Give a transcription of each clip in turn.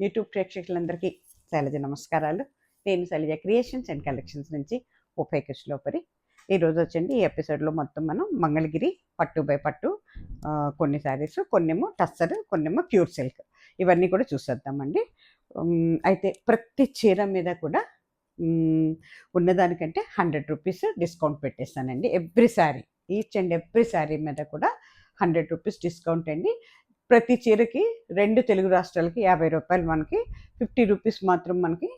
YouTube ప్రేక్షకులందరికీ శైలజ నమస్కారాలు. నేను శైలజ క్రియేషన్స్ అండ్ కలెక్షన్స్ నుంచి ఉభయకృష్ణలోపరి. ఈరోజు వచ్చండి ఈ ఎపిసోడ్లో మొత్తం మనం మంగళగిరి పట్టు బై పట్టు కొన్ని శారీస్, కొన్నేమో టస్సర్, కొన్నేమో ప్యూర్ సిల్క్, ఇవన్నీ కూడా చూసేద్దామండి. అయితే ప్రతి చీర మీద కూడా ఉన్నదానికంటే 100 రూపీస్ డిస్కౌంట్ పెట్టేస్తానండి. Every sari, each and every sari మీద కూడా 100 రూపీస్ డిస్కౌంట్ అండి. ప్రతి చీరకి 2 తెలుగు రాష్ట్రాలకి 50 రూపాయలు, మనకి 50 రూపీస్ మాత్రం మనకి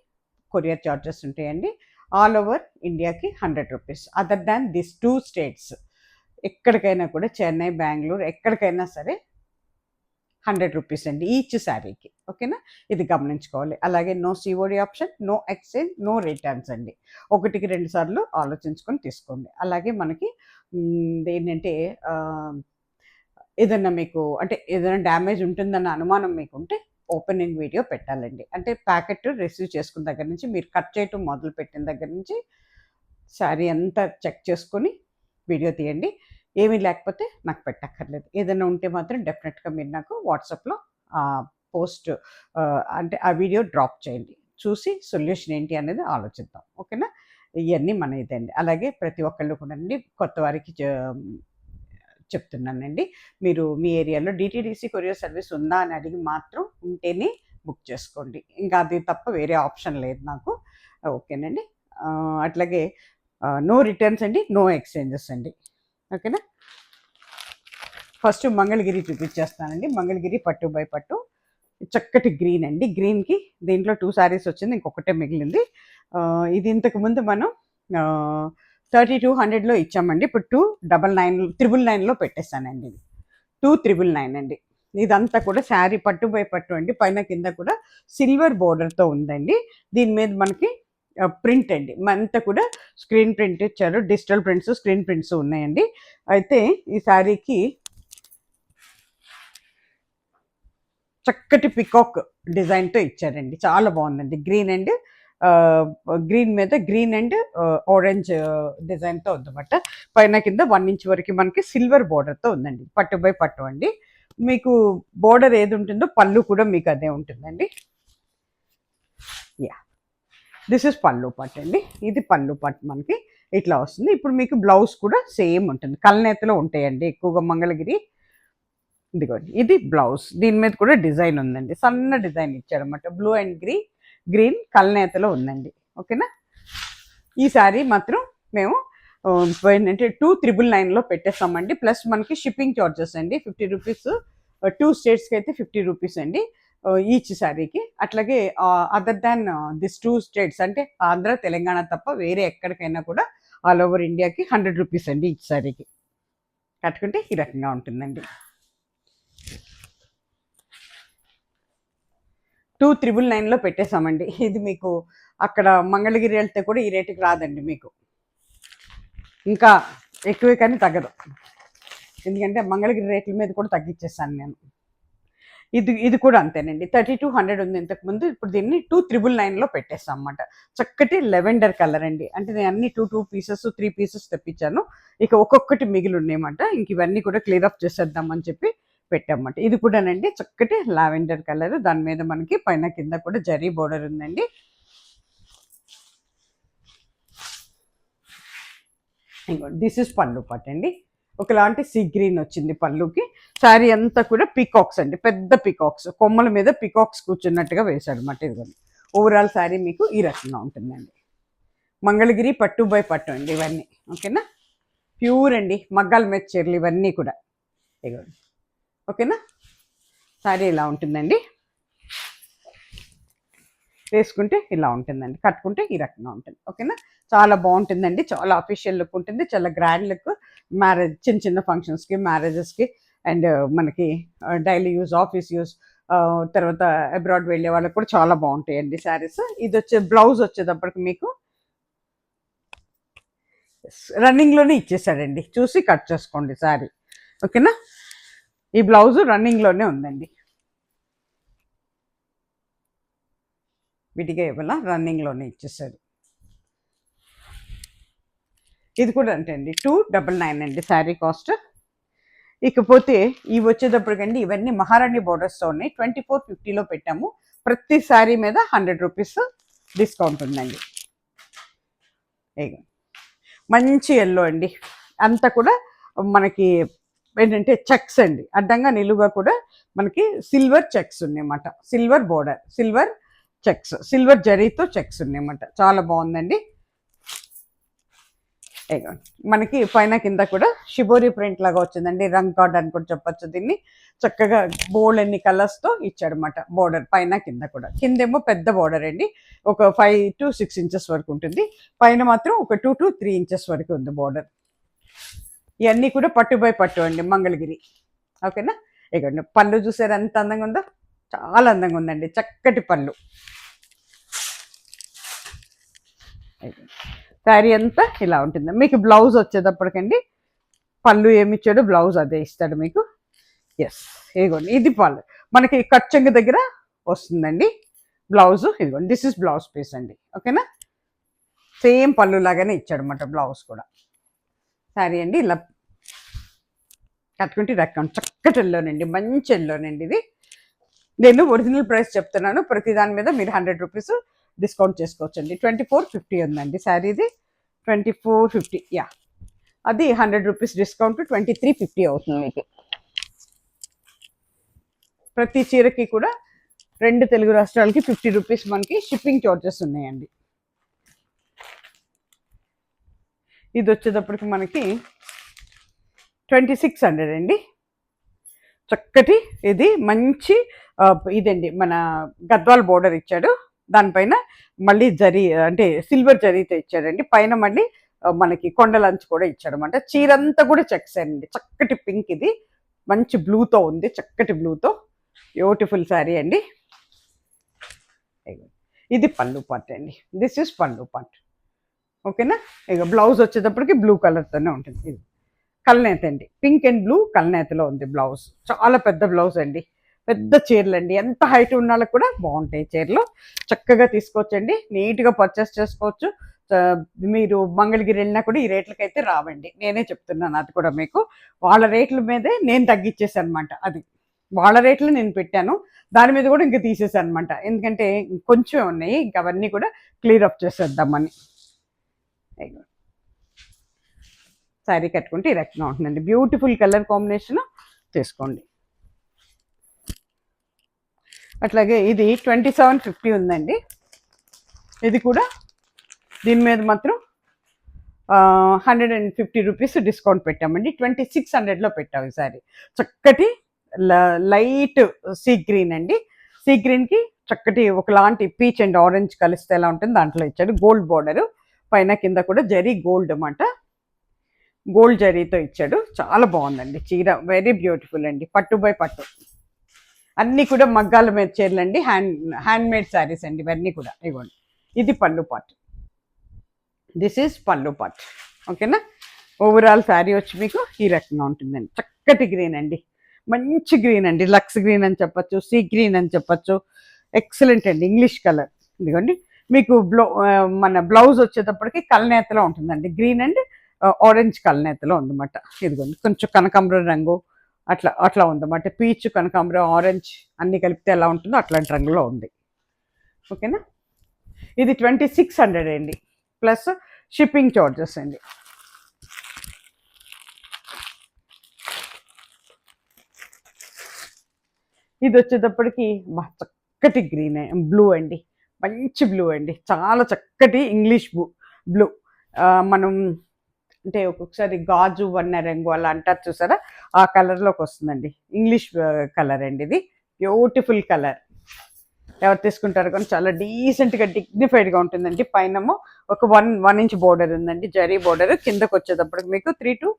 కొరియర్ చార్జెస్ ఉంటాయండి. ఆల్ ఓవర్ ఇండియాకి 100 rupees. Other than this 2 states, ఎక్కడికైనా కూడా చెన్నై, బెంగళూరు, ఎక్కడికైనా సరే 100 రూపీస్ అండి ఈచ్ శారీకి. ఓకేనా, ఇది గమనించుకోవాలి. అలాగే no COD option, no exchange, no returns అండి. 1కి 2 సార్లు ఆలోచించుకొని తీసుకోండి. అలాగే మనకి ఏంటంటే ఏదన్నా మీకు అంటే ఏదైనా డ్యామేజ్ ఉంటుందన్న అనుమానం మీకుంటే ఓపెనింగ్ వీడియో పెట్టాలండి. అంటే ప్యాకెట్ రిసీవ్ చేసుకున్న దగ్గర నుంచి, మీరు కట్ చేయటం మొదలు పెట్టిన దగ్గర నుంచి శారీ అంతా చెక్ చేసుకొని వీడియో తీయండి. ఏమీ లేకపోతే నాకు పెట్టక్కర్లేదు. ఏదైనా ఉంటే మాత్రం డెఫినెట్గా మీరు నాకు వాట్సాప్లో పోస్ట్ అంటే ఆ వీడియో డ్రాప్ చేయండి. చూసి సొల్యూషన్ ఏంటి అనేది ఆలోచిద్దాం. ఓకేనా, ఇవన్నీ మన ఇదండి. అలాగే ప్రతి ఒక్కళ్ళు కూడా అండి, కొత్త వారికి చెప్తున్నానండి, మీరు మీ ఏరియాలో డిటీడీసీ కొరియర్ సర్వీస్ ఉందా అని అడిగి మాత్రం ఉంటేనే బుక్ చేసుకోండి. ఇంకా అది తప్ప వేరే ఆప్షన్ లేదు నాకు. ఓకేనండి. అట్లాగే నో రిటర్న్స్ అండి, నో ఎక్స్చేంజెస్ అండి. ఓకేనా, ఫస్ట్ మంగళగిరి చూపించేస్తానండి. మంగళగిరి పట్టు బై పట్టు, చక్కటి గ్రీన్ అండి. గ్రీన్కి దీంట్లో 2 శారీస్ వచ్చింది, ఇంకొకటే మిగిలింది. ఇది ఇంతకుముందు మనం 3200లో ఇచ్చామండి. ఇప్పుడు 299 పెట్టేస్తానండి. ఇది 2399 అండి. ఇదంతా కూడా శారీ పట్టు బై పట్టు అండి. పైన కింద కూడా సిల్వర్ బోర్డర్తో ఉందండి. దీని మీద మనకి ప్రింట్ అండి, అంతా కూడా స్క్రీన్ ప్రింట్ ఇచ్చారు. డిజిటల్ ప్రింట్స్, స్క్రీన్ ప్రింట్స్ ఉన్నాయండి. అయితే ఈ శారీకి చక్కటి పికాక్ డిజైన్తో ఇచ్చారండి. చాలా బాగుందండి. గ్రీన్ మీద గ్రీన్ అండ్ ఆరెంజ్ డిజైన్తో ఉందన్నమాట. పైన కింద 1 ఇంచ్ వరకు మనకి సిల్వర్ బోర్డర్తో ఉందండి. పట్టు బై పట్టు అండి. మీకు బోర్డర్ ఏది ఉంటుందో పళ్ళు కూడా మీకు అదే ఉంటుందండి. యా, దిస్ ఇస్ పళ్ళు పట్టు అండి. ఇది పళ్ళు పట్టు మనకి ఇట్లా వస్తుంది. ఇప్పుడు మీకు బ్లౌజ్ కూడా సేమ్ ఉంటుంది, కల్నేతలో ఉంటాయండి ఎక్కువగా మంగళగిరి. ఇదిగోండి, ఇది బ్లౌజ్. దీని మీద కూడా డిజైన్ ఉందండి, సన్న డిజైన్ ఇచ్చారన్నమాట. బ్లూ అండ్ గ్రీన్ కల్నేతలో ఉందండి. ఓకేనా, ఈ శారీ మాత్రం మేము ఏంటంటే 2399లో పెట్టేస్తామండి. ప్లస్ మనకి షిప్పింగ్ చార్జెస్ అండి 50 రూపీస్. 2 స్టేట్స్కి అయితే 50 రూపీస్ అండి ఈచ్ శారీకి. అట్లాగే అదర్ దాన్ దిస్ 2 స్టేట్స్ అంటే ఆంధ్ర, తెలంగాణ తప్ప వేరే ఎక్కడికైనా కూడా ఆల్ ఓవర్ ఇండియాకి 100 రూపీస్ అండి ఈచ్ శారీకి. కట్టుకుంటే ఈ రకంగా ఉంటుందండి. 2399లో పెట్టేశామండి. ఇది మీకు అక్కడ మంగళగిరి వెళ్తే కూడా ఈ రేటుకి రాదండి, మీకు ఇంకా ఎక్కువే కానీ తగ్గదు. ఎందుకంటే మంగళగిరి రేట్ల మీద కూడా తగ్గించేస్తాను నేను. ఇది కూడా అంతేనండి. 3200 ఉంది ఇంతకుముందు, ఇప్పుడు దీన్ని 2399లో పెట్టేస్తాం అన్నమాట. చక్కటి లెవెండర్ కలర్ అండి. అంటే నేను అన్ని 2 పీసెస్ 3 పీసెస్ తెప్పించాను. ఇక ఒక్కొక్కటి మిగిలి ఉన్నాయన్నమాట. ఇంక ఇవన్నీ కూడా క్లియర్ అప్ చేసేద్దామని చెప్పి పెట్టామన్నమాట. ఇది కూడానండి చక్కటి లావెండర్ కలర్. దాని మీద మనకి పైన కింద కూడా జరీ బోర్డర్ ఉందండి. దిస్ ఇస్ పళ్ళు పట్టు అండి. ఒకలాంటి సీ గ్రీన్ వచ్చింది పళ్ళుకి. శారీ అంతా కూడా పీకాక్స్ అండి, పెద్ద పీకాక్స్, కొమ్మల మీద పీకాక్స్ కూర్చున్నట్టుగా వేశాడు అన్నమాట. ఇదిగోండి, ఓవరాల్ శారీ మీకు ఈ రకంగా ఉంటుందండి. మంగళగిరి పట్టు బై పట్టు అండి ఇవన్నీ. ఓకేనా, ప్యూర్ అండి, మగ్గాల మీద చీరలు ఇవన్నీ కూడా. ఇదిగోండి, ఓకేనా, శారీ ఇలా ఉంటుందండి. వేసుకుంటే ఇలా ఉంటుందండి, కట్టుకుంటే ఈ రకంగా ఉంటుంది. ఓకేనా, చాలా బాగుంటుందండి. చాలా అఫీషియల్ లుక్ ఉంటుంది, చాలా గ్రాండ్ లుక్. మ్యారేజ్, చిన్న ఫంక్షన్స్కి, మ్యారేజెస్కి, అండ్ మనకి డైలీ యూజ్, ఆఫీస్ యూజ్, తర్వాత అబ్రాడ్ వెళ్ళే వాళ్ళకి కూడా చాలా బాగుంటాయండి శారీస్. ఇది బ్లౌజ్ వచ్చేటప్పటికి మీకు రన్నింగ్లోనే ఇచ్చేసాడండి, చూసి కట్ చేసుకోండి శారీ. ఓకేనా, ఈ బ్లౌజ్ రన్నింగ్లోనే ఉందండి, విడిగా ఇవ్వాల, రన్నింగ్లోనే ఇచ్చేసాడు. ఇది కూడా అంటే అండి 299 అండి శారీ కాస్ట్. ఇకపోతే ఇవి వచ్చేటప్పటికండి ఇవన్నీ మహారాణి బోర్డర్స్తో ఉన్నాయి. 2450లో పెట్టాము. ప్రతి శారీ మీద 100 రూపీస్ డిస్కౌంట్ ఉందండి. మంచి ఎల్లో అండి, అంతా కూడా మనకి ఏంటంటే చెక్స్ అండి, అడ్డంగా నిలువుగా కూడా మనకి సిల్వర్ చెక్స్ ఉన్నాయన్నమాట. Silver border, silver checks, silver జరీతో చెక్స్ ఉన్నాయన్నమాట. చాలా బాగుందండి. మనకి పైన కింద కూడా షిబోరి ప్రింట్ లాగా వచ్చిందండి. రంగ్ కార్డ్ అని కూడా చెప్పొచ్చు దీన్ని. చక్కగా బోల్డ్ ఎన్ని కలర్స్తో ఇచ్చాడనమాట బోర్డర్ పైన కింద కూడా. కిందేమో పెద్ద బోర్డర్ అండి, ఒక 5 to 6 ఇంచెస్ వరకు ఉంటుంది. పైన మాత్రం ఒక 2 to 3 ఇంచెస్ వరకు ఉంది బోర్డర్. ఇవన్నీ కూడా పట్టు బై పట్టు అండి, మంగళగిరి. ఓకేనా. ఇక పళ్ళు చూసారు ఎంత అందంగా ఉందో, చాలా అందంగా ఉందండి, చక్కటి పళ్ళు. శారీ అంతా ఇలా ఉంటుంది. మీకు బ్లౌజ్ వచ్చేటప్పటికండి పళ్ళు ఏమి ఇచ్చాడు, బ్లౌజ్ అదే ఇస్తాడు మీకు. ఎస్, ఇదిగోండి ఇది పళ్ళు మనకి కచ్చంగ దగ్గర వస్తుందండి బ్లౌజ్. ఇదిగోండి దిస్ ఇస్ బ్లౌజ్ పీస్ అండి. ఓకేనా. సేమ్ పళ్ళు లాగానే ఇచ్చాడు అన్నమాట బ్లౌజ్ కూడా. శారీ అండి ఇలా కట్టుకుంటే రకం చక్కటి ఎల్లోనండి, మంచి ఎల్లోనండి ఇది. నేను ఒరిజినల్ ప్రైస్ చెప్తున్నాను, ప్రతి దాని మీద మీరు 100 రూపీస్ డిస్కౌంట్ చేసుకోవచ్చండి. 2450 ఉందండి శారీది, 2450. యా, అది 100 రూపీస్ డిస్కౌంట్ 2350 అవుతుంది మీకు. ప్రతి చీరకి కూడా 2 తెలుగు రాష్ట్రాలకి 50 రూపీస్ మనకి షిప్పింగ్ చార్జెస్ ఉన్నాయండి. ఇది వచ్చేటప్పటికి మనకి 2600 అండి. చక్కటి ఇది మంచి ఇదండి, మన గద్వాల్ బోర్డర్ ఇచ్చాడు, దానిపైన మళ్ళీ జరీ అంటే సిల్వర్ జరీతో ఇచ్చాడండి. పైన మళ్ళీ మనకి కొండలంచు కూడా ఇచ్చాడు అనమాట. చీరంతా కూడా చెక్స్ అండి, చక్కటి పింక్, ఇది మంచి బ్లూతో ఉంది, చక్కటి బ్లూతో బ్యూటిఫుల్ శారీ అండి. ఇది పళ్ళు పార్ట్ అండి, దిస్ ఇస్ పళ్ళు పార్ట్. ఓకేనా. ఇక బ్లౌజ్ వచ్చేటప్పటికి బ్లూ కలర్తోనే ఉంటుంది. ఇది కల్నేత అండి, పింక్ అండ్ బ్లూ కల్నేతలో ఉంది బ్లౌజ్. చాలా పెద్ద బ్లౌజ్ అండి, పెద్ద చీరలు అండి, ఎంత హైట్ ఉన్న వాళ్ళకి కూడా బాగుంటాయి చీరలు. చక్కగా తీసుకోవచ్చండి, నీట్గా పర్చేస్ చేసుకోవచ్చు. మీరు మంగళగిరి వెళ్ళినా కూడా ఈ రేట్లకైతే రావండి, నేనే చెప్తున్నాను. అది కూడా మీకు వాళ్ళ రేట్ల మీదే నేను తగ్గించేసాను అనమాట. అది వాళ్ళ రేట్లు నేను పెట్టాను, దాని మీద కూడా ఇంకా తీసేసాను అనమాట. ఎందుకంటే కొంచెం ఉన్నాయి, ఇంకా అవన్నీ కూడా క్లియర్ అప్ చేసేద్దామని. శారీ కట్టుకుంటే ఈ రకంగా ఉంటుందండి, బ్యూటిఫుల్ కలర్ కాంబినేషన్ తీసుకోండి. అట్లాగే ఇది 2750 ఉందండి. ఇది కూడా దీని మీద మాత్రం 150 రూపీస్ డిస్కౌంట్ పెట్టామండి. 2600లో పెట్టాము ఈ సారీ. చక్కటి లైట్ సీ గ్రీన్ అండి, సీ గ్రీన్కి చక్కటి ఒకలాంటి పీచ్ అండ్ ఆరెంజ్ కలిస్తే ఎలా ఉంటుంది దాంట్లో ఇచ్చాడు. గోల్డ్ బోర్డరు, పైన కింద కూడా జరీ గోల్డ్ అన్నమాట, గోల్డ్ జరీతో ఇచ్చాడు. చాలా బాగుందండి చీర, వెరీ బ్యూటిఫుల్ అండి, పట్టు బై పట్టు. అన్నీ కూడా మగ్గాల మీద చీరలు అండి, హ్యాండ్ మేడ్ శారీస్ అండి ఇవన్నీ కూడా. ఇవ్వండి, ఇది పళ్ళు పార్ట్, దిస్ ఈజ్ పళ్ళు పార్ట్. ఓకేనా. ఓవరాల్ శారీ వచ్చి మీకు ఈ రకంగా ఉంటుందండి. చక్కటి గ్రీన్ అండి, మంచి గ్రీన్ అండి, లక్స్ గ్రీన్ అని చెప్పచ్చు, సీ గ్రీన్ అని చెప్పచ్చు. ఎక్సలెంట్ అండి, ఇంగ్లీష్ కలర్. ఇదిగోండి మీకు మన బ్లౌజ్ వచ్చేటప్పటికి కల్నేతలో ఉంటుందండి, గ్రీన్ అండ్ ఆరెంజ్ కల్నేతలో ఉందన్నమాట. ఇదిగోండి కొంచెం కనకాంబరం రంగు అట్లా అట్లా ఉందన్నమాట. పీచ్, కనకాంబరం, ఆరెంజ్ అన్నీ కలిపితే ఎలా ఉంటుందో అట్లాంటి రంగులో ఉంది. ఓకేనా. ఇది 2600 అండి, ప్లస్ షిప్పింగ్ చార్జెస్ అండి. ఇది వచ్చేటప్పటికి చక్కటి గ్రీన్ బ్లూ అండి, మంచి బ్లూ అండి, చాలా చక్కటి ఇంగ్లీష్ బ్లూ. మనం అంటే ఒక్కొక్కసారి గాజు వన్న రంగు అలా అంటారు చూసారా, ఆ కలర్లోకి వస్తుందండి. ఇంగ్లీష్ కలర్ అండి, ఇది బ్యూటిఫుల్ కలర్. ఎవరు తీసుకుంటారు కానీ చాలా డీసెంట్గా డిగ్నిఫైడ్గా ఉంటుందండి. పైనమో ఒక 1 ఇంచ్ బోర్డర్ ఉందండి, జరీ బోర్డర్. కిందకు వచ్చేటప్పటికి మీకు 3 to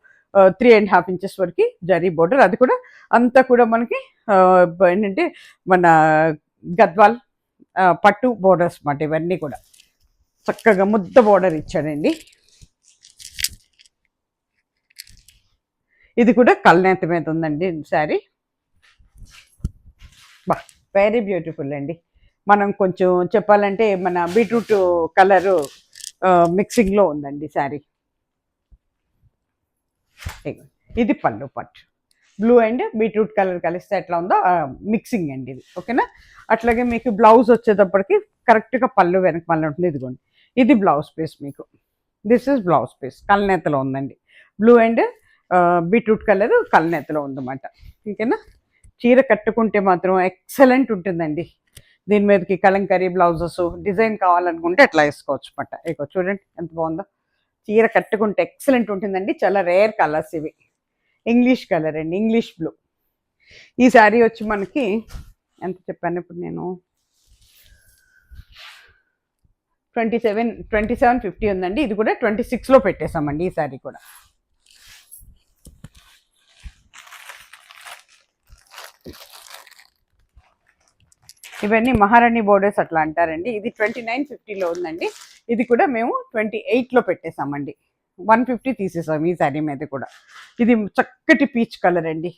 3.5 ఇంచెస్ వరకు జరీ బోర్డర్. అది కూడా అంతా కూడా మనకి ఏంటంటే మన గద్వాల్ పట్టు బోర్డర్స్ అన్నమాట. ఇవన్నీ కూడా చక్కగా ముద్ద బోర్డర్ ఇచ్చాడండి. ఇది కూడా కల్నేత మీద ఉందండి శారీ. వెరీ బ్యూటిఫుల్ అండి. మనం కొంచెం చెప్పాలంటే మన బీట్రూట్ కలరు మిక్సింగ్లో ఉందండి శారీ. ఇది పళ్ళు పట్టు, బ్లూ అండ్ బీట్రూట్ కలర్ కలిస్తే ఎట్లా ఉందో మిక్సింగ్ అండి ఇది, ఓకేనా. అట్లాగే మీకు బ్లౌజ్ వచ్చేటప్పటికి కరెక్ట్గా పళ్ళు వెనక మళ్ళీ ఉంటుంది. ఇదిగోండి, ఇది బ్లౌజ్ పీస్ మీకు. దిస్ ఇస్ బ్లౌజ్ పీస్, కల్నేతలో ఉందండి. బ్లూ అండ్ బీట్రూట్ కలర్ కల్నేతలో ఉందన్నమాట, ఓకేనా. చీర కట్టుకుంటే మాత్రం ఎక్సలెంట్ ఉంటుందండి. దీని మీదకి కలంకరీ బ్లౌజెస్ డిజైన్ కావాలనుకుంటే అట్లా వేసుకోవచ్చు పట్ట. ఇక చూడండి ఎంత బాగుందో. చీర కట్టుకుంటే ఎక్సలెంట్ ఉంటుందండి. చాలా రేర్ కలర్స్ ఇవి. ఇంగ్లీష్ కలర్ అండి, ఇంగ్లీష్ బ్లూ. ఈ శారీ వచ్చి మనకి ఎంత చెప్పాను ఇప్పుడు నేను, 2750 ఉందండి. ఇది కూడా 26లో పెట్టేసామండి ఈ శారీ కూడా. ఇవన్నీ మహారాణి బోర్డర్స్ అట్లా అంటారండి. ఇది 2950లో ఉందండి. ఇది కూడా మేము 28లో పెట్టేసామండి. 150 తీసేసాం ఈ శారీ మీద కూడా. ఇది చక్కటి పీచ్ కలర్ అండి,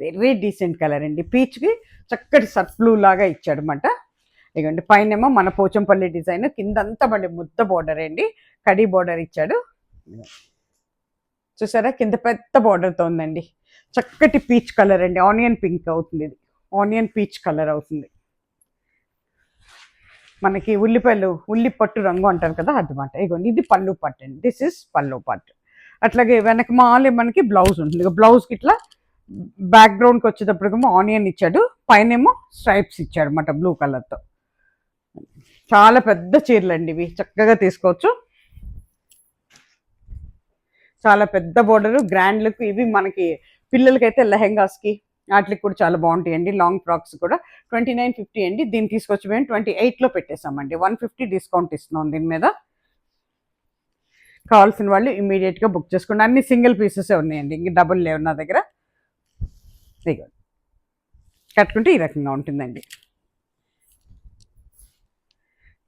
వెరీ డీసెంట్ కలర్ అండి. పీచ్కి చక్కటి సర్ప్లూ లాగా ఇచ్చాడనమాట. ఇదిగోండి పైనేమో మన పోచంపల్లి డిజైన్, కిందంతా మళ్ళీ ముద్ద బోర్డర్ అండి, కడీ బోర్డర్ ఇచ్చాడు. చూసారా కింద పెద్ద బోర్డర్తో ఉందండి. చక్కటి పీచ్ కలర్ అండి, ఆనియన్ పింక్ అవుతుంది. ఇది ఆనియన్ పీచ్ కలర్ అవుతుంది. మనకి ఉల్లి పట్టు రంగు అంటారు కదా అన్నమాట. ఇగోండి ఇది పళ్ళు పట్టు అండి, దిస్ ఇస్ పళ్ళు పట్టు. అట్లాగే వెనక మాలే మనకి బ్లౌజ్ ఉంటుంది. బ్లౌజ్కి ఇట్లా బ్యాక్గ్రౌండ్కి వచ్చేటప్పటికేమో ఆనియన్ ఇచ్చాడు, పైనేమో స్ట్రైప్స్ ఇచ్చాడు అన్నమాట బ్లూ కలర్తో. చాలా పెద్ద చీరలు అండి ఇవి, చక్కగా తీసుకోవచ్చు. చాలా పెద్ద బోర్డరు, గ్రాండ్ లుక్. ఇవి మనకి పిల్లలకైతే లెహెంగాస్కి వాటికి కూడా చాలా బాగుంటాయండి. లాంగ్ ఫ్రాక్స్ కూడా 2950 అండి. దీన్ని తీసుకొచ్చి మేము 28లో పెట్టేసామండి. 150 డిస్కౌంట్ ఇస్తున్నాం దీని మీద. కావాల్సిన వాళ్ళు ఇమీడియట్గా బుక్ చేసుకోండి. అన్ని సింగిల్ పీసెసే ఉన్నాయండి, ఇంక డబుల్ లేవు నా దగ్గర. కట్టుకుంటే ఈ రకంగా ఉంటుందండి.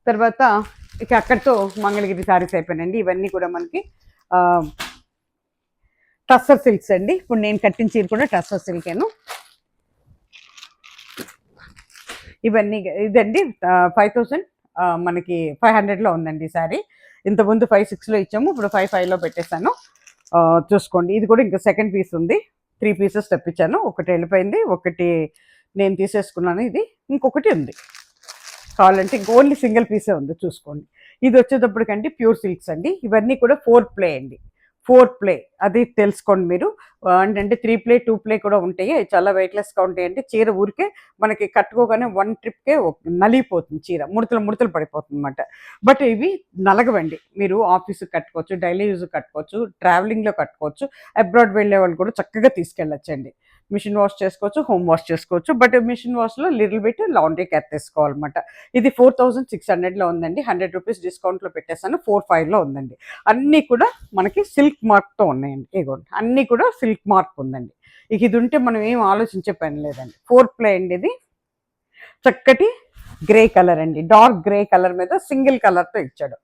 తర్వాత ఇక అక్కడితో మంగళగిరి సారీస్ అయిపోయినండి. ఇవన్నీ కూడా మనకి టస్సర్ సిల్క్స్ అండి. ఇప్పుడు నేను కట్టిన చీర కూడా టస్సర్ సిల్కేను. ఇవన్నీ ఇదండి 5000 మనకి 500లో ఉందండి సారీ. ఇంతకుముందు 56లో ఇచ్చాము, ఇప్పుడు 55లో పెట్టేశాను. చూసుకోండి. ఇది కూడా ఇంకా సెకండ్ పీస్ ఉంది. 3 పీసెస్ తెప్పించాను, ఒకటి వెళ్ళిపోయింది, ఒకటి నేను తీసేసుకున్నాను. ఇది ఇంకొకటి ఉంది, కావాలంటే ఇంక ఓన్లీ సింగిల్ పీసే ఉంది, చూసుకోండి. ఇది వచ్చేటప్పటికండి ప్యూర్ సిల్క్స్ అండి. ఇవన్నీ కూడా 4 ప్లే అండి, 4 ప్లే. అది తెలుసుకోండి మీరు. అంటే 3 ప్లే 2 ప్లే కూడా ఉంటాయి. చాలా వెయిట్లెస్గా ఉంటాయండి. చీర ఊరికే మనకి కట్టుకోగానే 1 ట్రిప్కే నలిగిపోతుంది చీర, ముడతలు పడిపోతుంది అనమాట. బట్ ఇవి నలగవండి. మీరు ఆఫీస్కి కట్టుకోవచ్చు, డైలీ యూజ్ కట్టుకోవచ్చు, ట్రావెలింగ్లో కట్టుకోవచ్చు, అబ్రాడ్ వెళ్ళే వాళ్ళు కూడా చక్కగా తీసుకెళ్ళొచ్చండి. మిషన్ వాష్ చేసుకోవచ్చు, హోమ్ వాష్ చేసుకోవచ్చు. బట్ మిషన్ వాష్లో లిటిల్ బిట్ లాండ్రీకి ఎత్తేసుకోవాలన్నమాట. ఇది 4600లో ఉందండి. 100 రూపీస్ డిస్కౌంట్లో పెట్టేస్తాను. 45లో ఉందండి. అన్నీ కూడా మనకి సిల్క్ మార్క్తో ఉన్నాయండి. ఇగోండి అన్నీ కూడా సిల్క్ మార్క్ ఉందండి. ఇక ఇది ఉంటే మనం ఏం ఆలోచించే పని లేదండి. 4 ప్లే అండి. ఇది చక్కటి గ్రే కలర్ అండి, డార్క్ గ్రే కలర్ మీద సింగిల్ కలర్తో ఇచ్చాడు,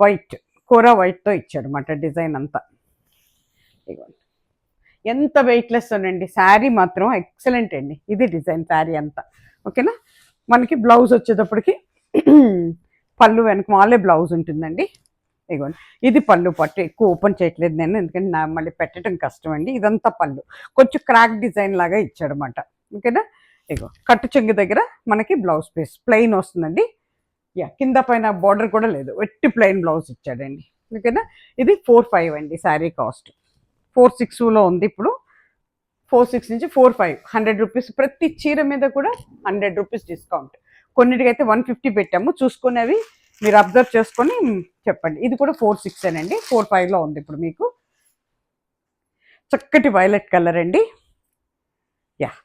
వైట్ కోరా వైట్తో ఇచ్చాడు అన్నమాట డిజైన్ అంతా. ఇగోండి ఎంత వెయిట్లెస్ అండి, శారీ మాత్రం ఎక్సలెంట్ అండి. ఇది డిజైన్ శారీ అంతా, ఓకేనా. మనకి బ్లౌజ్ వచ్చేటప్పటికి పళ్ళు వెనక మాలే బ్లౌజ్ ఉంటుందండి. ఇగోండి ఇది పళ్ళు పట్టు. ఎక్కువ ఓపెన్ చేయట్లేదు నేను, ఎందుకంటే మళ్ళీ పెట్టడం కష్టం అండి. ఇదంతా పళ్ళు, కొంచెం క్రాక్ డిజైన్ లాగా ఇచ్చాడు అనమాట, ఓకేనా. ఇగో కట్టు చెంగు దగ్గర మనకి బ్లౌజ్ పీస్ ప్లెయిన్ వస్తుందండి. కింద పైన బార్డర్ కూడా లేదు, వెట్టి ప్లెయిన్ బ్లౌజ్ ఇచ్చాడండి, ఓకేనా. ఇది 45 అండి శారీ కాస్ట్. 46లో ఉంది ఇప్పుడు. 46 నుంచి 45, 100 రూపీస్ ప్రతి చీర మీద కూడా 100 రూపీస్ డిస్కౌంట్. కొన్నిటికైతే 150 పెట్టాము, చూసుకునేవి మీరు అబ్జర్వ్ చేసుకొని చెప్పండి. ఇది కూడా 46 అండి. 45లో ఉంది ఇప్పుడు మీకు. చక్కటి వైలెట్ కలర్ అండి.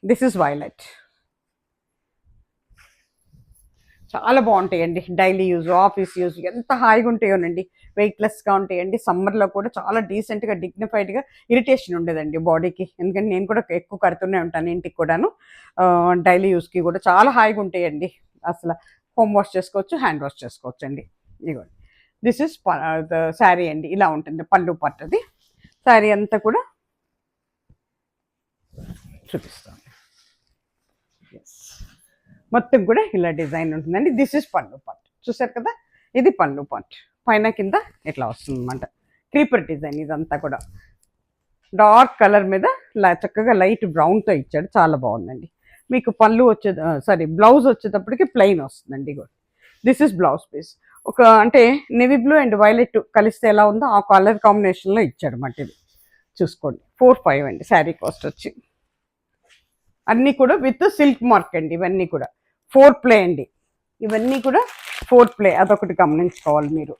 This is violet. చాలా బాగుంటాయండి, డైలీ యూజ్, ఆఫీస్ యూజ్, ఎంత హాయిగా ఉంటాయోనండి. వెయిట్లెస్గా ఉంటాయండి. సమ్మర్లో కూడా చాలా డీసెంట్గా డిగ్నిఫైడ్గా, ఇరిటేషన్ ఉండేదండి బాడీకి. ఎందుకంటే నేను కూడా ఎక్కువ కడుతూనే ఉంటాను ఇంటికి కూడాను. డైలీ యూస్కి కూడా చాలా హాయిగా ఉంటాయండి. అసలు హోమ్ వాష్ చేసుకోవచ్చు, హ్యాండ్ వాష్ చేసుకోవచ్చు అండి. ఇదిగోండి దిస్ ఇస్ శారీ అండి. ఇలా ఉంటుంది పళ్ళు పట్టది. శారీ అంతా కూడా చూపిస్తాను. మొత్తం కూడా ఇలా డిజైన్ ఉంటుందండి. దిస్ ఇస్ పళ్ళు పార్ట్, చూసారు కదా. ఇది పళ్ళు పార్ట్, పైన కింద ఇట్లా వస్తుంది అనమాట. క్రీపర్ డిజైన్ ఇదంతా కూడా. డార్క్ కలర్ మీద చక్కగా లైట్ బ్రౌన్తో ఇచ్చాడు, చాలా బాగుందండి. మీకు పళ్ళు వచ్చే సారీ బ్లౌజ్ వచ్చేటప్పటికి ప్లెయిన్ వస్తుందండి. This is blouse piece. ఒక అంటే నేవీ బ్లూ అండ్ వైలెట్ కలిస్తే ఎలా ఉందో ఆ కలర్ కాంబినేషన్లో ఇచ్చాడు మాట. ఇది చూసుకోండి 4-5 అండి శారీ కాస్ట్ వచ్చి. అన్నీ కూడా విత్ సిల్క్ మార్క్ అండి. ఇవన్నీ కూడా 4 ప్లే అండి. ఇవన్నీ కూడా 4 ప్లే, అదొకటి గమనించుకోవాలి మీరు.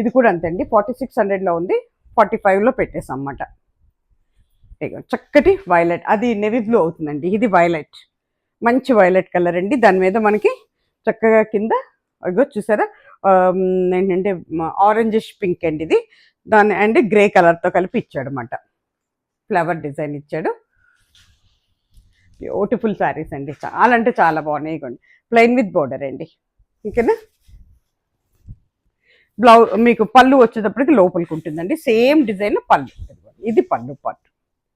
ఇది కూడా అంతే అండి, 4600లో ఉంది, 45లో పెట్టేసాం అన్నమాట. చక్కటి వైలెట్, అది నెవీ బ్లూ అవుతుందండి. ఇది వైలెట్, మంచి వైలెట్ కలర్ అండి. దాని మీద మనకి చక్కగా కింద అగో చూసారా ఏంటంటే ఆరెంజిష్ పింక్ అండి ఇది. దాని అండ్ గ్రే కలర్తో కలిపి ఇచ్చాడు అన్నమాట. ఫ్లవర్ డిజైన్ ఇచ్చాడు. బ్యూటిఫుల్ శారీస్ అండి, చాలా అంటే చాలా బాగున్నాయి. ఇవ్వండి ప్లెయిన్ విత్ బోర్డర్ అండి. ఓకేనా. బ్లౌజ్ మీకు పళ్ళు వచ్చేటప్పటికి లోపలికి ఉంటుందండి, సేమ్ డిజైన్ పళ్ళు. ఇది పళ్ళు పార్ట్.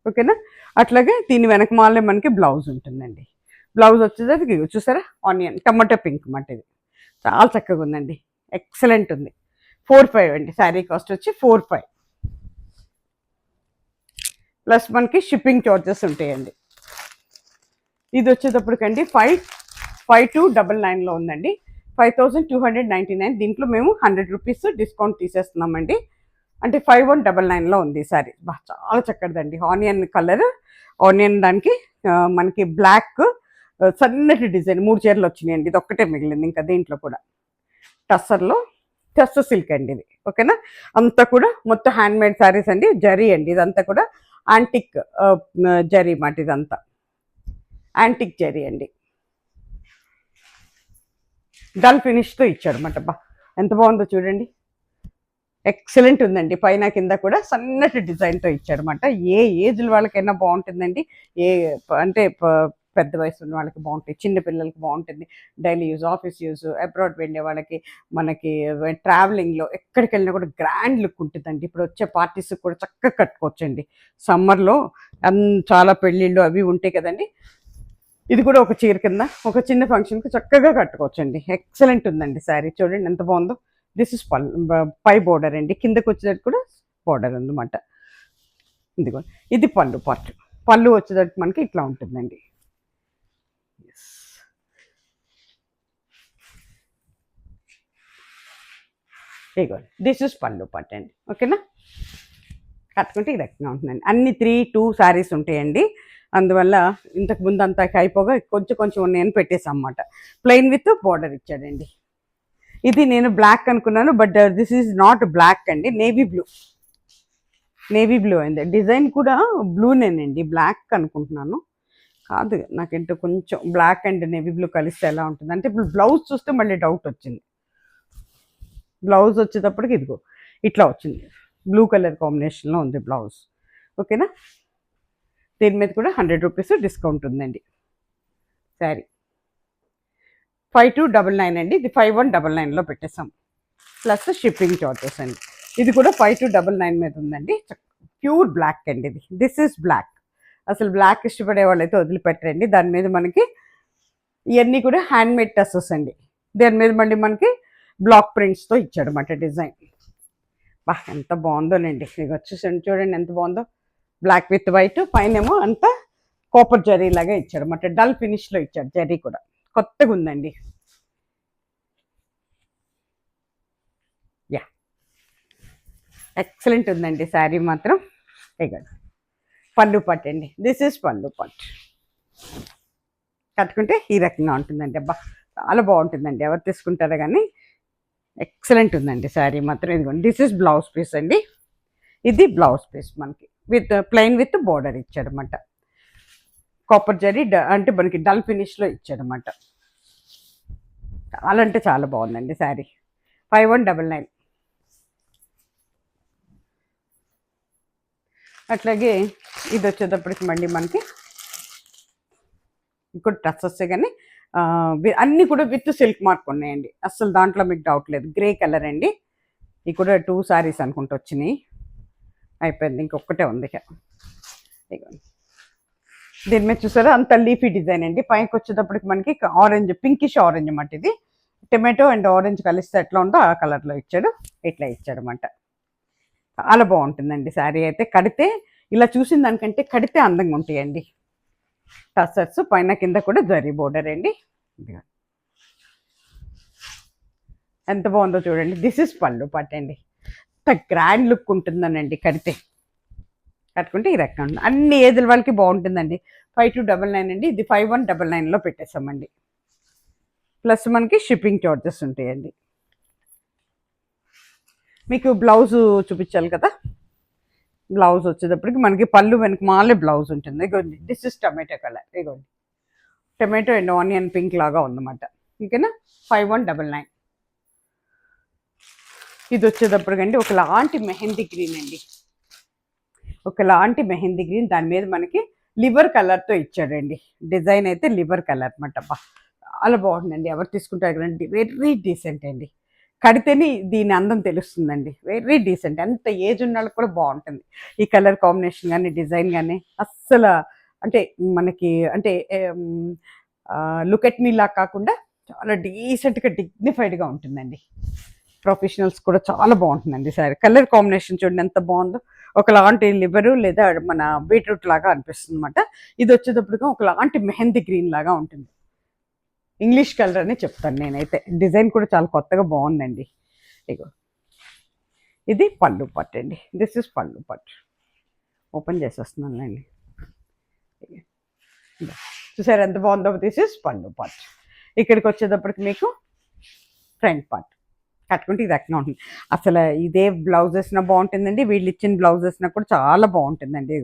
ఓకేనా. అట్లాగే దీని వెనకమాలే మనకి బ్లౌజ్ ఉంటుందండి. బ్లౌజ్ వచ్చేసరికి చూసారా ఆనియన్ టమాటో పింక్ మాట. ఇది చాలా చక్కగా ఉందండి, ఎక్సలెంట్ ఉంది. 4-5 అండి శారీ కాస్ట్ వచ్చి 4-5 ప్లస్ మనకి షిప్పింగ్ చార్జెస్ ఉంటాయండి. ఇది వచ్చేటప్పటికండి 5,299లో ఉందండి, 5,299. దీంట్లో మేము 100 రూపీస్ డిస్కౌంట్ తీసేస్తున్నామండి. అంటే 5,199లో ఉంది సారీ. చాలా చక్కటిదండి, ఆనియన్ కలర్. ఆనియన్ దానికి మనకి బ్లాక్ సన్నటి డిజైన్ 3 చీరలు వచ్చినాయండి. ఇది ఒక్కటే మిగిలింది ఇంకా దీంట్లో కూడా. టస్సర్ సిల్క్ అండి ఇది. ఓకేనా. అంతా కూడా మొత్తం హ్యాండ్మేడ్ శారీస్ అండి. జరీ అండి ఇదంతా కూడా, యాంటిక్ జరీ మాట. ఇదంతా యాంటిక్ జరీ అండి, డల్ ఫినిష్తో ఇచ్చాడు అన్నమాట. బా ఎంత బాగుందో చూడండి, ఎక్సలెంట్ ఉందండి. పైన కింద కూడా సన్నటి డిజైన్తో ఇచ్చాడు అనమాట. ఏ ఏజ్ల వాళ్ళకైనా బాగుంటుందండి. ఏ అంటే పెద్ద వయసు ఉన్న వాళ్ళకి బాగుంటుంది, చిన్న పిల్లలకి బాగుంటుంది, daily use, office use, abroad వెళ్ళే వాళ్ళకి, మనకి ట్రావెలింగ్లో ఎక్కడికి వెళ్ళినా కూడా గ్రాండ్ లుక్ ఉంటుందండి. ఇప్పుడు వచ్చే పార్టీస్కి కూడా చక్కగా కట్టుకోవచ్చండి. సమ్మర్లో చాలా పెళ్ళిళ్ళు అవి ఉంటాయి కదండి. ఇది కూడా ఒక చీర కింద ఒక చిన్న ఫంక్షన్కి చక్కగా కట్టుకోవచ్చండి. ఎక్సలెంట్ ఉందండి శారీ, చూడండి ఎంత బాగుందో. దిస్ ఇస్ పై బోర్డర్ అండి, కిందకి వచ్చేటట్టు కూడా బోర్డర్ ఉందన్నమాట. ఇదిగో ఇది పళ్ళు పార్ట్. పళ్ళు వచ్చేటట్టు మనకి ఇట్లా ఉంటుందండి. ఇదిగో దిస్ ఇస్ పళ్ళు పార్ట్ అండి. ఓకేనా. కట్టుకుంటే ఈ రకంగా ఉంటుందండి. అన్ని 3-2 శారీస్ ఉంటాయండి. అందువల్ల ఇంతకు ముందు అంతా అయిపోగా కొంచెం కొంచెం ఉన్నాయని పెట్టేసాం అన్నమాట. ప్లెయిన్ విత్ బోర్డర్ ఇచ్చాడండి. ఇది నేను బ్లాక్ అనుకున్నాను, but this is not black అండి, నేవీ బ్లూ. నేవీ బ్లూ అయింది. డిజైన్ కూడా బ్లూనేనండి, బ్లాక్ అనుకుంటున్నాను. కాదు, నాకేంటో కొంచెం బ్లాక్ అండ్ నేవీ బ్లూ కలిస్తే ఎలా ఉంటుంది అంటే, ఇప్పుడు బ్లౌజ్ చూస్తే మళ్ళీ డౌట్ వచ్చింది. బ్లౌజ్ వచ్చేటప్పటికి ఇదిగో ఇట్లా వచ్చింది, బ్లూ కలర్ కాంబినేషన్లో ఉంది బ్లౌజ్. ఓకేనా. దీని మీద కూడా 100 రూపీస్ డిస్కౌంట్ ఉందండి. శారీ 5,299 అండి. ఇది 5,199లో పెట్టేసాం, ప్లస్ షిప్పింగ్ చార్జెస్ అండి. ఇది కూడా 5,299 మీద ఉందండి. ప్యూర్ బ్లాక్ అండి ఇది. This is black. అసలు బ్లాక్ ఇష్టపడే వాళ్ళైతే వదిలిపెట్టరండి. దాని మీద మనకి ఇవన్నీ కూడా హ్యాండ్మేడ్ టసెస్ అండి. దాని మీద మళ్ళీ మనకి బ్లాక్ ప్రింట్స్తో ఇచ్చాడు అన్నమాట డిజైన్. బా ఎంత బాగుందోనండి. ఇది వచ్చేసండి చూడండి ఎంత బాగుందో, బ్లాక్ విత్ వైట్, పైన ఏమో అంతా కాపర్ జరీ లాగా ఇచ్చాడు అన్నమాట. డల్ ఫినిష్లో ఇచ్చాడు జరీ కూడా, కొత్తగా ఉందండి. యా ఎక్సలెంట్ ఉందండి శారీ మాత్రం. ఇక పళ్ళు పట్టు అండి. దిస్ ఈజ్ పళ్ళు పట్టు. కట్టుకుంటే ఈ రకంగా ఉంటుందండి. అబ్బా చాలా బాగుంటుందండి, ఎవరు తీసుకుంటారో కానీ ఎక్సలెంట్ ఉందండి శారీ మాత్రం. ఇదిగోండి దిస్ ఈజ్ బ్లౌజ్ పీస్ అండి. ఇది బ్లౌజ్ పీస్ మనకి విత్ ప్లెయిన్ విత్ బోర్డర్ ఇచ్చాడనమాట. కాపర్ జరీ అంటే మనకి డల్ ఫినిష్లో ఇచ్చాడనమాట. చాలా అంటే చాలా బాగుందండి శారీ. 5,199. అట్లాగే ఇది వచ్చేటప్పటికి మళ్ళీ మనకి ఇంకోటి డ్రెస్ వస్తే కానీ అన్నీ కూడా విత్ సిల్క్ మార్క్ ఉన్నాయండి, అస్సలు దాంట్లో మీకు డౌట్ లేదు. గ్రే కలర్ అండి. ఇవి కూడా 2 సారీస్ అనుకుంటూ వచ్చినాయి, అయిపోయింది, ఇంకొకటే ఉంది. దీని మీద చూసారా అంత లీఫీ డిజైన్ అండి. పైకి వచ్చేటప్పటికి మనకి ఆరెంజ్, పింకిష్ ఆరెంజ్ అన్నమాట. ఇది టొమాటో అండ్ ఆరెంజ్ కలిస్తే ఎట్లా ఉందో ఆ కలర్లో ఇచ్చాడు, ఇట్లా ఇచ్చాడు అన్నమాట. చాలా బాగుంటుందండి శారీ అయితే. కడితే ఇలా చూసిన దానికంటే కడితే అందంగా ఉంటాయండి. టసర్స్ పైన కింద కూడా జరీ బోర్డర్ అండి. ఎంత బాగుందో చూడండి. దిస్ ఇస్ పళ్ళు పట్టండి. అంత గ్రాండ్ లుక్ ఉంటుందనండి కడితే. కట్టుకుంటే ఈ రకం అన్ని ఏజ్ల వాళ్ళకి బాగుంటుందండి. 5299 అండి. ఇది 5199లో పెట్టేసామండి. ప్లస్ మనకి షిప్పింగ్ చార్జెస్ ఉంటాయండి. మీకు బ్లౌజు చూపించాలి కదా. బ్లౌజ్ వచ్చేటప్పటికి మనకి పళ్ళు వెనక మాలే బ్లౌజ్ ఉంటుంది. ఇగోండి దిస్ ఇస్ టమాటో కలర్. ఇగోండి టమాటో అండ్ ఆనియన్ పింక్ లాగా ఉందన్నమాట. ఓకేనా. 5199. ఇది వచ్చేటప్పటికండి ఒకలాంటి మెహందీ గ్రీన్ అండి. ఒకలాంటి మెహందీ గ్రీన్, దాని మీద మనకి లివర్ కలర్తో ఇచ్చాడండి. డిజైన్ అయితే లివర్ కలర్ అనమాట. చాలా బాగుంటుందండి. ఎవరు తీసుకుంటారు కదండి. వెరీ డీసెంట్ అండి. కడితేనే దీని అందం తెలుస్తుందండి. Very decent. ఎంత ఏజ్ ఉన్న వాళ్ళకి కూడా బాగుంటుంది ఈ కలర్ కాంబినేషన్ కానీ డిజైన్ కానీ. అస్సలు అంటే మనకి అంటే లుక్ ఎట్ మీ లా కాకుండా చాలా డీసెంట్గా డిగ్నిఫైడ్గా ఉంటుందండి. ప్రొఫెషనల్స్ కూడా చాలా బాగుంటుందండి సారీ. కలర్ కాంబినేషన్ చూడండి ఎంత బాగుందో. ఒకలాంటి లివరు లేదా మన బీట్రూట్ లాగా అనిపిస్తుంది అనమాట. ఇది వచ్చేటప్పటికి ఒకలాంటి మెహందీ గ్రీన్ లాగా ఉంటుంది. ఇంగ్లీష్ కలర్ అని చెప్తాను నేనైతే. డిజైన్ కూడా చాలా కొత్తగా బాగుందండి. ఇగో ఇది పళ్ళు పట్టు అండి. దిస్ ఇస్ పళ్ళు పట్టు. ఓపెన్ చేసేస్తున్నానండి. చూసారు ఎంత బాగుందో. దిస్ ఇస్ పళ్ళు పట్టు. ఇక్కడికి వచ్చేటప్పటికి మీకు ఫ్రంట్ పార్ట్ కట్టుకుంటే ఇది రకంగా ఉంటుంది. అసలు ఇదే బ్లౌజ్ వేసినా బాగుంటుందండి. వీళ్ళు ఇచ్చిన బ్లౌజ్ వేసినా కూడా చాలా బాగుంటుందండి.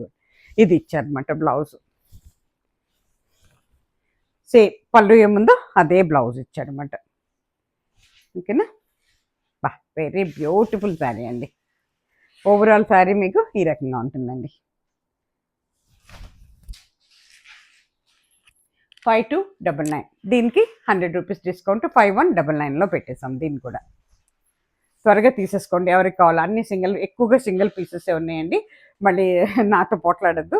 ఇది ఇచ్చారనమాట బ్లౌజ్. సేమ్ పళ్ళు ఏముందో అదే బ్లౌజ్ ఇచ్చాడనమాట. ఓకేనా. బా వెరీ బ్యూటిఫుల్ శారీ అండి. ఓవరాల్ శారీ మీకు ఈ రకంగా ఉంటుందండి. 5299. దీనికి 100 రూపీస్ డిస్కౌంట్ 5199లో పెట్టేసాం. దీన్ని కూడా త్వరగా తీసేసుకోండి ఎవరికి కావాలో. అన్ని ఎక్కువగా సింగిల్ పీసెస్ ఉన్నాయండి. మళ్ళీ నాతో పోట్లాడద్దు.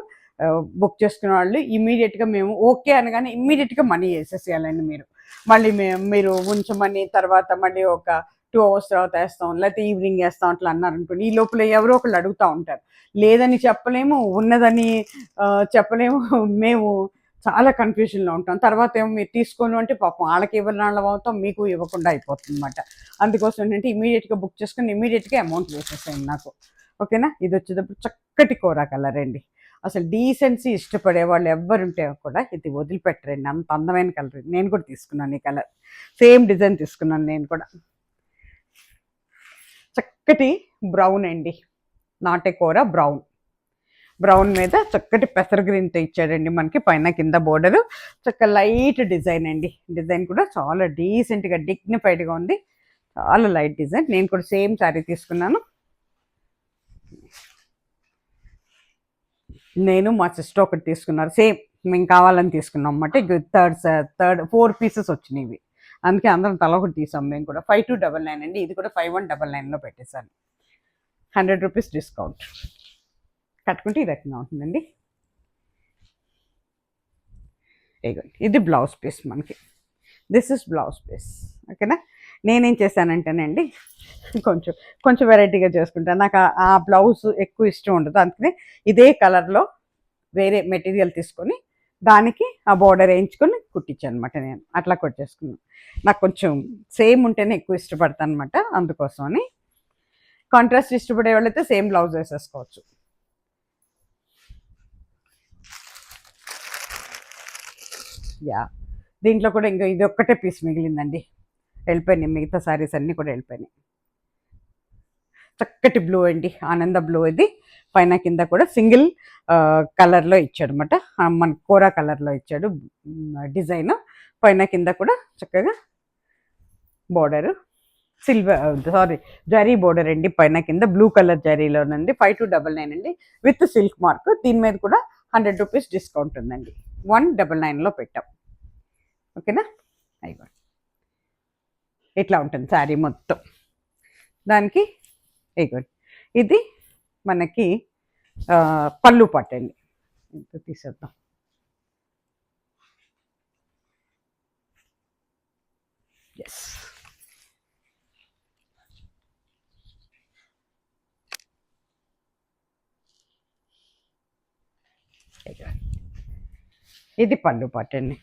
బుక్ చేసుకున్న వాళ్ళు ఇమీడియట్గా మేము ఓకే అనగానే ఇమ్మీడియట్గా మనీ వేసేసేయాలండి మీరు. మళ్ళీ మీరు ఉంచమని తర్వాత మళ్ళీ ఒక 2 hours తర్వాత వేస్తాం, లేకపోతే ఈవినింగ్ వేస్తాం అట్లా అన్నారనుకోండి. ఈ లోపల ఎవరో ఒకళ్ళు అడుగుతూ ఉంటారు. లేదని చెప్పలేము, ఉన్నదని చెప్పలేము. మేము చాలా కన్ఫ్యూజన్లో ఉంటాం. తర్వాత ఏమో మీరు తీసుకోను అంటే పాపం వాళ్ళకి ఇవ్వని వాళ్ళం అవుతాం, మీకు ఇవ్వకుండా అయిపోతుంది అనమాట. అందుకోసం ఏంటంటే ఇమీడియట్గా బుక్ చేసుకుని ఇమీడియట్గా అమౌంట్ వేసేసాయండి నాకు. ఓకేనా. ఇది వచ్చేటప్పుడు చక్కటి కోరా కలర్ అండి. అసలు డీసెన్సీ ఇష్టపడే వాళ్ళు ఎవ్వరుంటే కూడా ఇది వదిలిపెట్టరండి. అంత అందమైన కలర్. నేను కూడా తీసుకున్నాను ఈ కలర్. సేమ్ డిజైన్ తీసుకున్నాను నేను కూడా. చక్కటి బ్రౌన్ అండి. నాటే కూర బ్రౌన్. బ్రౌన్ మీద చక్కటి పెసర గ్రీన్తో ఇచ్చాడండి మనకి. పైన కింద బోర్డరు చక్క లైట్ డిజైన్ అండి. డిజైన్ కూడా చాలా డీసెంట్గా డిగ్నిఫైడ్గా ఉంది. చాలా లైట్ డిజైన్. నేను కూడా సేమ్ శారీ తీసుకున్నాను. నేను మా సిస్టర్ ఒకటి తీసుకున్నారు. సేమ్ మేము కావాలని తీసుకున్నాం అన్నమాట. 4 పీసెస్ వచ్చినాయి ఇవి. అందుకే అందరం తల ఒకటి తీసాం మేము కూడా. 5299 అండి. ఇది కూడా 5199లో పెట్టేశాను. 100 రూపీస్ డిస్కౌంట్. కట్టుకుంటే ఈ రకంగా ఉంటుందండి. ఇది బ్లౌజ్ పీస్ మనకి. This is blouse piece. ఓకేనా. నేనేం చేశానంటేనండి కొంచెం కొంచెం వెరైటీగా చేసుకుంటాను. నాకు ఆ బ్లౌజ్ ఎక్కువ ఇష్టం ఉండదు. అందుకనే ఇదే కలర్లో వేరే మెటీరియల్ తీసుకొని దానికి ఆ బోర్డర్ వేయించుకొని కుట్టించాను అనమాట. నేను అట్లా కొట్టేసుకున్నాను. నాకు కొంచెం సేమ్ ఉంటేనే ఎక్కువ ఇష్టపడతాను అనమాట. అందుకోసమని కాంట్రాస్ట్ ఇష్టపడే వాళ్ళైతే సేమ్ బ్లౌజ్ వేసేసుకోవచ్చు. యా దీంట్లో కూడా ఇంకా ఇది ఒక్కటే పీస్ మిగిలిందండి. వెళ్ళిపోయినాయి మిగతా శారీస్ అన్నీ కూడా వెళ్ళిపోయినాయి. చక్కటి బ్లూ అండి. ఆనంద బ్లూ. ఇది పైన కింద కూడా సింగిల్ కలర్లో ఇచ్చాడు అనమాట. మన కోరా కలర్లో ఇచ్చాడు డిజైన్. పైన కింద కూడా చక్కగా బోర్డరు జరీ బోర్డర్ అండి. పైన కింద బ్లూ కలర్ జరీలోనండి. 5299 అండి విత్ సిల్క్ మార్క్. దీని మీద కూడా 100 రూపీస్ డిస్కౌంట్ ఉందండి. 199లో పెట్టాం. ఓకేనా. అయిపో ఇట్లా ఉంటుంది శారీ మొత్తం. దానికి ఇది మనకి పళ్ళు పట్టండి. తీసేద్దాం. ఎస్ ఇది పళ్ళు పాట అండి.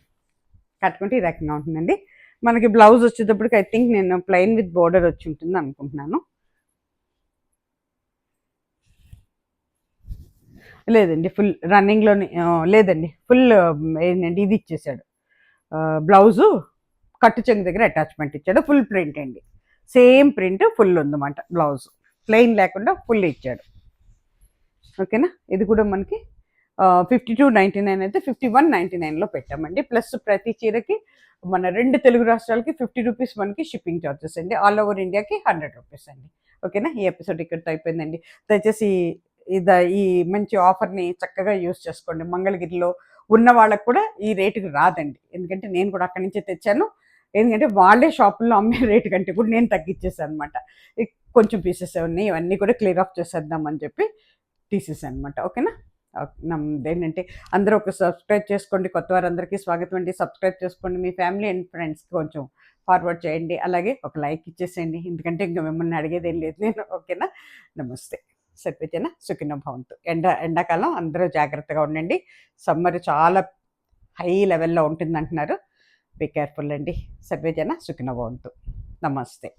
కట్టుకుంటే ఈ రకంగా ఉంటుందండి. మనకి బ్లౌజ్ వచ్చేటప్పటికి ఐ థింక్ నేను ప్లెయిన్ విత్ బోర్డర్ వచ్చి ఉంటుంది అనుకుంటున్నాను. లేదండి ఫుల్ రన్నింగ్‌లోనే లేదండి ఫుల్ ఏంటంటే ఇది ఇచ్చేసాడు. బ్లౌజు కట్టు చెంగు దగ్గర అటాచ్‌మెంట్ ఇచ్చాడు. ఫుల్ ప్రింట్ అండి. సేమ్ ప్రింట్ ఫుల్ ఉందన్నమాట బ్లౌజ్. ప్లెయిన్ లేకుండా ఫుల్ ఇచ్చాడు. ఓకేనా? ఇది కూడా మనకి 52.99 అయితే 51.99లో పెట్టామండి. ప్లస్ ప్రతి చీరకి మన 2 తెలుగు రాష్ట్రాలకి 50 రూపీస్ మనకి షిప్పింగ్ చార్జెస్ అండి. ఆల్ ఓవర్ ఇండియాకి 100 రూపీస్ అండి. ఓకేనా? ఈ ఎపిసోడ్ ఇక్కడితో అయిపోయిందండి. దయచేసి ఈ మంచి ఆఫర్‌ని చక్కగా యూజ్ చేసుకోండి. మంగళగిరిలో ఉన్న వాళ్ళకి కూడా ఈ రేటుకి రాదండి. ఎందుకంటే నేను కూడా అక్కడి నుంచే తెచ్చాను. ఎందుకంటే వాళ్ళే షాపుల్లో అమ్మే రేటు కంటే కూడా నేను తగ్గించేసాను అనమాట. కొంచెం పీసెస్ ఉన్నాయి. ఇవన్నీ కూడా క్లియర్ ఆఫ్ చేసేద్దామని చెప్పి తీసేసాను అనమాట. ఓకేనా? ఏంటంటే అందరూ ఒక సబ్స్క్రైబ్ చేసుకోండి. కొత్త వారందరికీ స్వాగతం అండి. సబ్స్క్రైబ్ చేసుకోండి. మీ ఫ్యామిలీ అండ్ ఫ్రెండ్స్కి కొంచెం ఫార్వర్డ్ చేయండి. అలాగే ఒక లైక్ ఇచ్చేసేయండి. ఎందుకంటే ఇంక మిమ్మల్ని అడిగేదేం లేదు నేను. ఓకేనా? నమస్తే. సరిపోతేనా? సుఖినో భవంతు. ఎండాకాలం అందరూ జాగ్రత్తగా ఉండండి. సమ్మర్ చాలా హై లెవెల్‌లో ఉంటుందంటున్నారు. బీ కేర్‌ఫుల్ అండి. సర్వేజన సుఖినో భవంతు. నమస్తే.